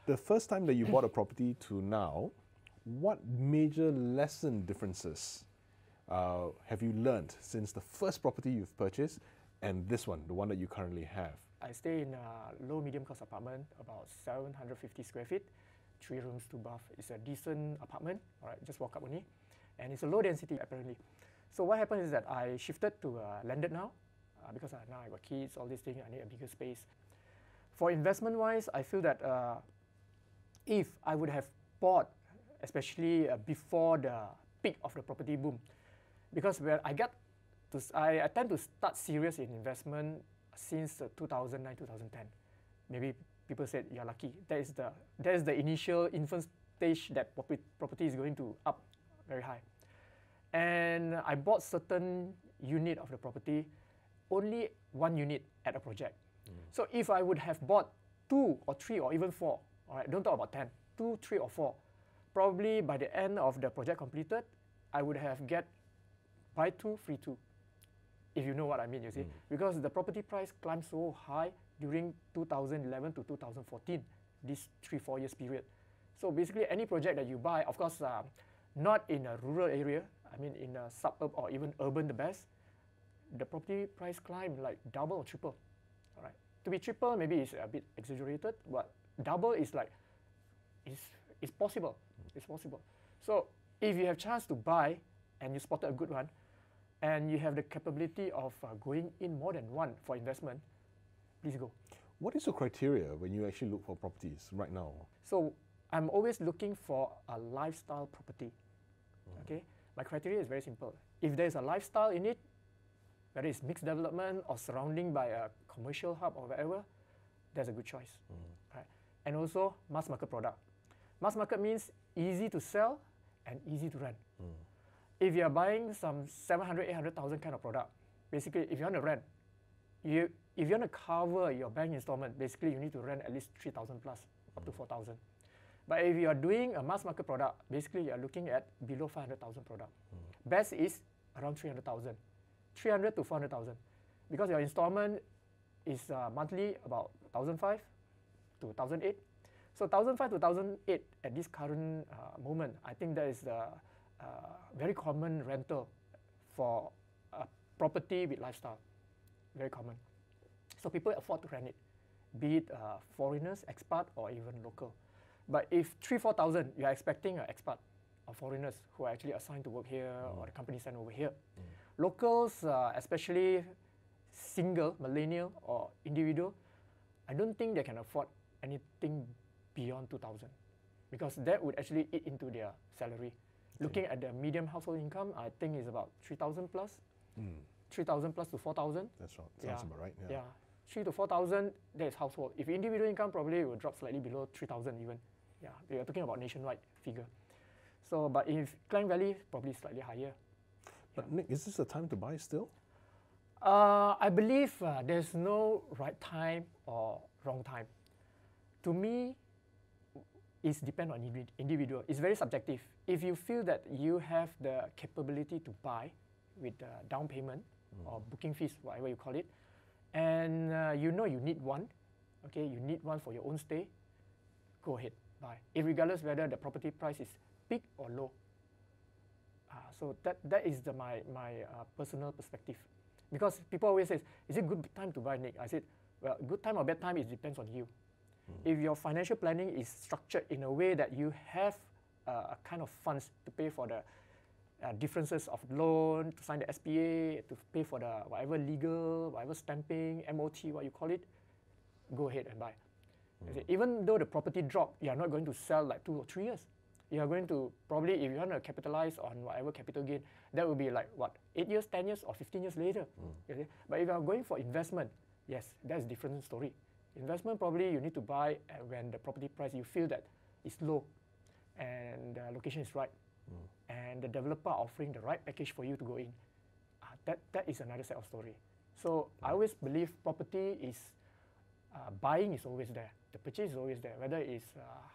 The first time that you bought a property to now, what major lesson differences have you learned since the first property you've purchased and this one, the one that you currently have? I stay in a low medium cost apartment, about 750 square feet, 3 rooms, 2 baths. It's a decent apartment, all right, just walk up only. And it's a low density apparently. So what happened is that I shifted to landed now, because now I got kids, all these things, I need a bigger space. For investment wise, I feel that if I would have bought, especially before the peak of the property boom, because when I tend to start serious in investment since 2009, 2010. Maybe people said you're lucky. That is the initial infant stage that property is going to up very high. And I bought certain unit of the property, only 1 unit at a project. So if I would have bought 2 or 3 or even 4, all right, don't talk about 10, 2, 3 or 4, probably by the end of the project completed, I would have buy 2, free 2. If you know what I mean, you see. Because the property price climbed so high during 2011 to 2014, this 3-4 years period. So basically any project that you buy, of course, not in a rural area, I mean in a suburb or even urban the best, the property price climbed like double or triple. All right. To be triple, maybe it's a bit exaggerated, but double is like, it's possible. It's possible. So if you have chance to buy and you spotted a good one, and you have the capability of going in more than one for investment, please go. What is your criteria when you actually look for properties right now? So I'm always looking for a lifestyle property. Okay, my criteria is very simple. If there's a lifestyle in it, whether it's mixed development or surrounding by a commercial hub or whatever, that's a good choice. Right? And also mass market product. Mass market means easy to sell and easy to rent. If you're buying some 700, 800,000 kind of product, basically if you want to rent, if you want to cover your bank installment, basically you need to rent at least 3,000 plus, up to 4,000. But if you are doing a mass market product, basically you are looking at below 500,000 product. Best is around 300,000, 300 to 400,000, because your installment is monthly about 1,500 to 1,800. So 1,500 to 1,800 at this current moment, I think that is the very common rental for a property with lifestyle. Very common. So people afford to rent it, be it foreigners, expat, or even local. But if 3,000-4,000, you are expecting an expat or foreigners who are actually assigned to work here or the company sent over here. Locals, especially single, millennial, or individual, I don't think they can afford anything beyond 2,000 because that would actually eat into their salary. Looking at the medium household income, I think is about 3,000 plus. 3,000 plus to 4,000. That's right. Sounds about right. Yeah. 3 to 4,000, that is household. If individual income, probably will drop slightly below 3,000 even. Yeah, we are talking about nationwide figure. So, but if Klang Valley, probably slightly higher. But Nick, is this the time to buy still? I believe there's no right time or wrong time. To me, it depends on individual. It's very subjective. If you feel that you have the capability to buy with down payment or booking fees, whatever you call it, and you know you need one, okay, you need one for your own stay, go ahead, buy. Regardless whether the property price is big or low. So that is my personal perspective. Because people always say, is it good time to buy, Nick? I said, well, good time or bad time, it depends on you. If your financial planning is structured in a way that you have a kind of funds to pay for the differences of loan, to sign the SPA, to pay for the whatever legal, whatever stamping, MOT, what you call it, go ahead and buy. Even though the property drop, you are not going to sell like 2 or 3 years. You are going to probably, if you want to capitalize on whatever capital gain, that will be like what, 8 years, 10 years, or 15 years later. But if you are going for investment, yes, that's a different story. Investment, probably you need to buy when the property price you feel that is low and the location is right and the developer offering the right package for you to go in. That is another set of story. So I always believe property is, buying is always there. The purchase is always there, whether it's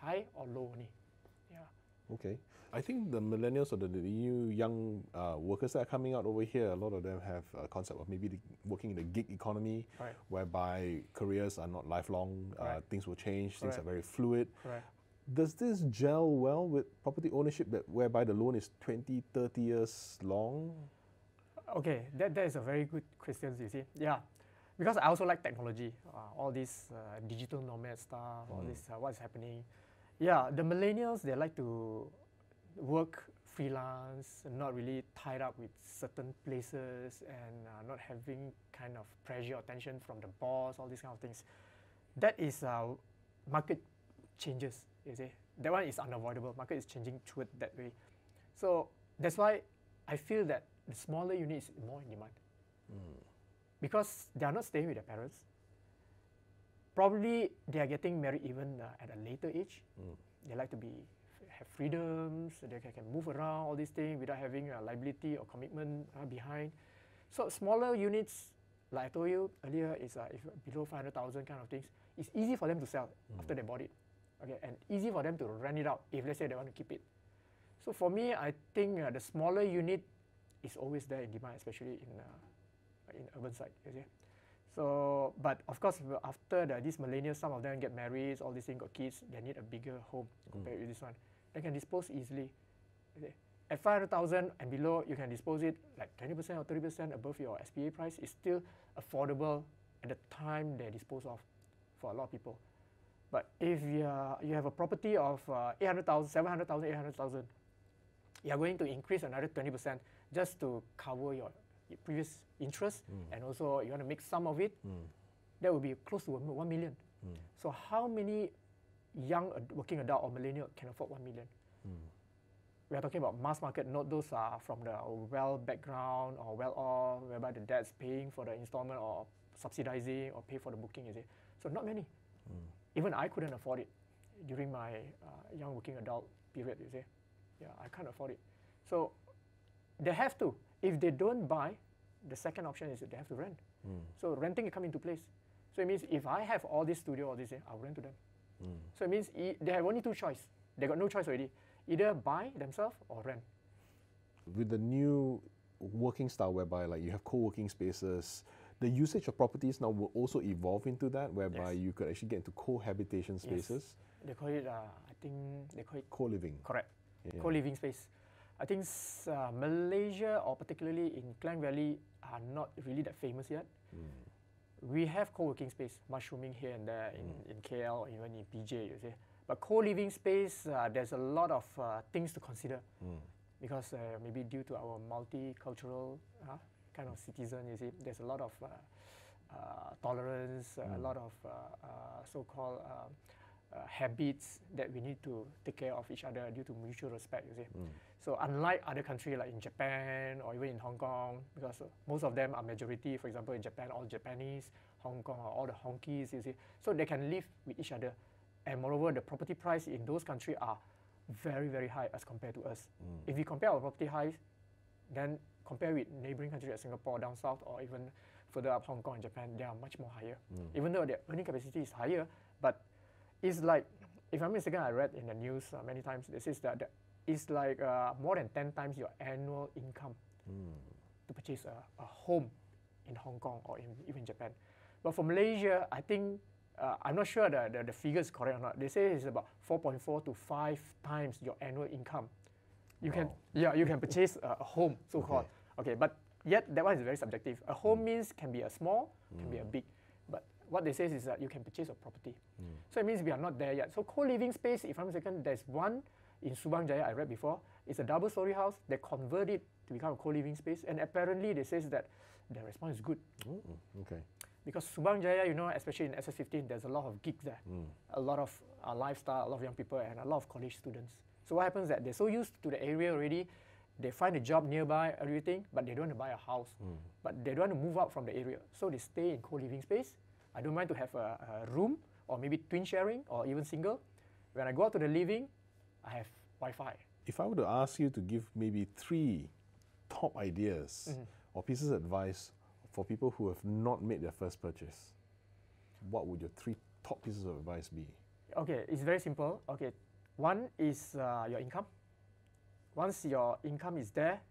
high or low only. Yeah. Okay. I think the millennials or the new young workers that are coming out over here, a lot of them have a concept of maybe working in the gig economy, Right. whereby careers are not lifelong, things will change, things are very Correct. fluid. Correct. Does this gel well with property ownership, whereby the loan is 20, 30 years long? Okay, that is a very good question, you see. Yeah, because I also like technology, all this digital nomad stuff, all this, what's happening. Yeah, the millennials, they like to work freelance, not really tied up with certain places and not having kind of pressure or tension from the boss, all these kind of things. That is market changes, you see. That one is unavoidable. Market is changing toward that way. So that's why I feel that the smaller unit is more in demand. Because they are not staying with their parents. Probably they are getting married even at a later age. They like to have freedoms, they can move around, all these things without having a liability or commitment behind. So smaller units, like I told you earlier, is if below 500,000 kind of things, it's easy for them to sell after they bought it. Okay, and easy for them to rent it out if let's say they want to keep it. So for me, I think the smaller unit is always there in demand, especially in urban side, you see. So, but of course, after these millennials, some of them get married, all these things, got kids, they need a bigger home compared with this one. They can dispose easily. Okay. At 500,000 and below, you can dispose it like 20% or 30% above your SPA price. It's still affordable at the time they dispose of for a lot of people. But if you have a property of 800,000, 700,000, 800,000, you are going to increase another 20% just to cover your previous interest, and also you want to make some of it, that will be close to 1 million. So how many young working adult or millennial can afford 1 million? We are talking about mass market, not those from the well background or well off, whereby the dad's paying for the installment or subsidizing or pay for the booking, you see. So not many. Even I couldn't afford it during my young working adult period, you see. Yeah, I can't afford it. So they have to. If they don't buy, the second option is that they have to rent. So renting come into place. So it means if I have all this studio, all this, I'll rent to them. So it means they have only two choices. They got no choice already. Either buy themselves or rent. With the new working style whereby like you have co-working spaces, the usage of properties now will also evolve into that, whereby you could actually get into cohabitation spaces. Yes. They call it, I think they call it co-living. Correct. Yeah. Co-living space. I think Malaysia, or particularly in Klang Valley, are not really that famous yet. We have co-working space, mushrooming here and there in KL or even in PJ, you see. But co-living space, there's a lot of things to consider. Because maybe due to our multicultural kind of citizen, you see, there's a lot of tolerance, a lot of so-called habits that we need to take care of each other due to mutual respect, you see. So unlike other countries like in Japan or even in Hong Kong, because most of them are majority, for example in Japan, all Japanese, Hong Kong are all the honkies, you see. So they can live with each other. And moreover, the property price in those countries are very, very high as compared to us. If we compare our property highs, then compare with neighboring countries like Singapore down south or even further up Hong Kong and Japan, they are much more higher. Even though their earning capacity is higher, but it's like, if I'm mistaken, I read in the news many times, it says that it's like more than 10 times your annual income to purchase a home in Hong Kong or even Japan. But for Malaysia, I think, I'm not sure the figure is correct or not. They say it's about 4.4 to 5 times your annual income. You can purchase a home, so-called. Okay, but yet that one is very subjective. A home means can be a small, can be a big. But what they say is that you can purchase a property. So it means we are not there yet. So co-living space, if I'm mistaken, there's one in Subang Jaya I read before. It's a double-story house. They convert it to become a co-living space, and apparently they say that the response is good. Okay. Because Subang Jaya, you know, especially in SS15, there's a lot of gigs there, a lot of lifestyle, a lot of young people, and a lot of college students. So what happens is that they're so used to the area already, they find a job nearby, everything, but they don't want to buy a house. But they don't want to move out from the area. So they stay in co-living space. I don't mind to have a room, or maybe twin sharing, or even single. When I go out to the living, I have Wi-Fi. If I were to ask you to give maybe 3 top ideas or pieces of advice for people who have not made their first purchase, what would your 3 top pieces of advice be? Okay, it's very simple. Okay, one is your income. Once your income is there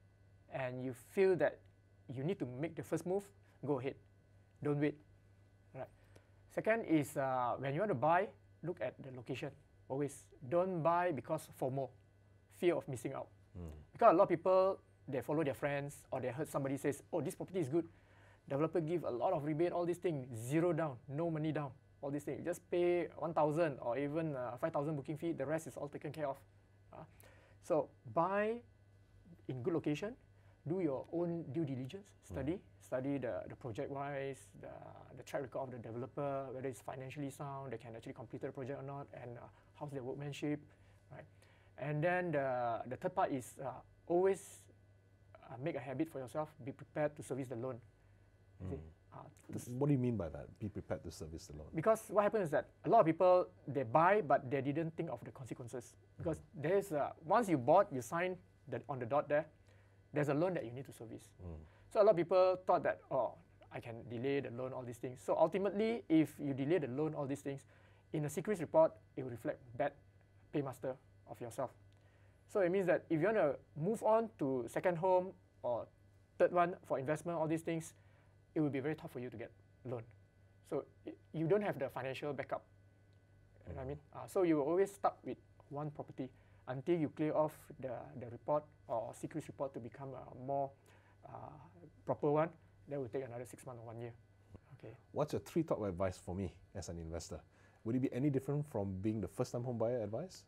and you feel that you need to make the first move, go ahead. Don't wait. Right. Second is when you want to buy, look at the location. Always don't buy because FOMO, fear of missing out. Because a lot of people, they follow their friends or they heard somebody says, oh, this property is good. Developer give a lot of rebate, all these things, zero down, no money down, all these things. Just pay 1,000 or even 5,000 booking fee, the rest is all taken care of. So buy in good location, do your own due diligence, study the project-wise, the track record of the developer, whether it's financially sound, they can actually complete the project or not, and how's their workmanship, right? And then the third part is always make a habit for yourself, be prepared to service the loan. What do you mean by that? Be prepared to service the loan? Because what happens is that a lot of people, they buy, but they didn't think of the consequences. Because there's once you bought, you signed on the dot there, there's a loan that you need to service. So a lot of people thought that, oh, I can delay the loan, all these things. So ultimately, if you delay the loan, all these things, in a secret report, it will reflect bad paymaster of yourself. So it means that if you want to move on to second home or third one for investment, all these things, it will be very tough for you to get loan. So you don't have the financial backup. You know what I mean? So you will always stuck with one property until you clear off the report or secret report to become a more proper one. That will take another 6 months or 1 year. Okay. What's your 3 top advice for me as an investor? Would it be any different from being the first-time home buyer advice?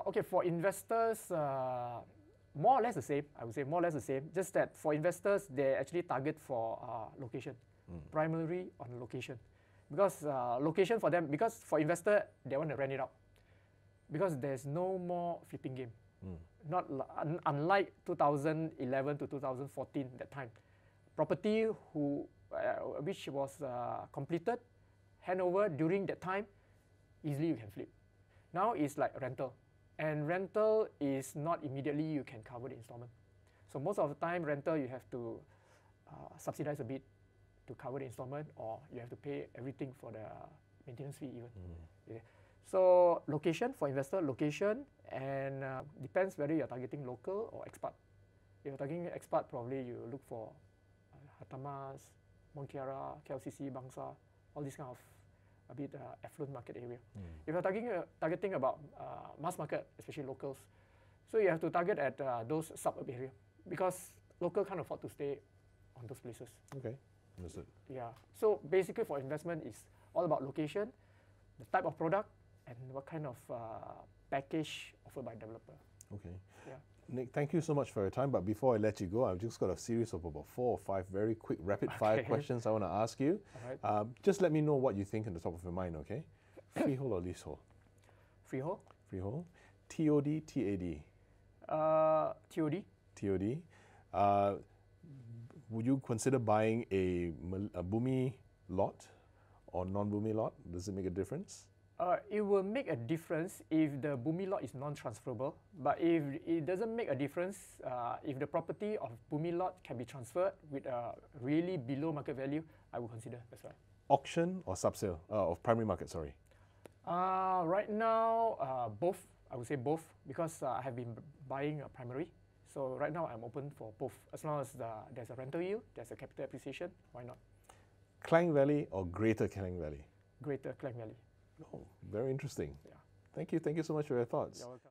Okay, for investors, more or less the same. I would say more or less the same. Just that for investors, they actually target for location, primarily on location, because location for them. Because for investor, they want to rent it out, because there's no more flipping game. Not unlike 2011 to 2014 that time, property which was completed, handover during that time, easily you can flip. Now it's like rental. And rental is not immediately you can cover the installment. So most of the time, rental you have to subsidize a bit to cover the installment, or you have to pay everything for the maintenance fee even. Yeah. So location for investor, location, and depends whether you're targeting local or expat. If you're targeting expat, probably you look for Hatamas, Mont Kiara, KLCC, Bangsa, all these kind of a bit affluent market area. If you're targeting about mass market, especially locals, so you have to target at those suburb area, because local can't afford to stay on those places. Okay, understood. Yeah, so basically for investment is all about location, the type of product, and what kind of package offered by developer. Okay. Yeah. Nick, thank you so much for your time. But before I let you go, I've just got a series of about 4 or 5 very quick rapid-fire questions I want to ask you. All right. Just let me know what you think in the top of your mind, okay? Freehold or leasehold? Freehold. Freehold. TOD, TAD? TOD. TOD. Would you consider buying a Bumi lot or non-Bumi lot? Does it make a difference? It will make a difference if the Bumi lot is non-transferable. But if it doesn't make a difference, if the property of Bumi lot can be transferred with a really below market value, I will consider as well. Auction or subsale? Of primary market, sorry. Right now, both. I would say both, because I have been buying a primary. So right now I'm open for both. As long as there's a rental yield, there's a capital appreciation, why not? Klang Valley or Greater Klang Valley? Greater Klang Valley. Oh, very interesting. Yeah. Thank you so much for your thoughts. You're welcome.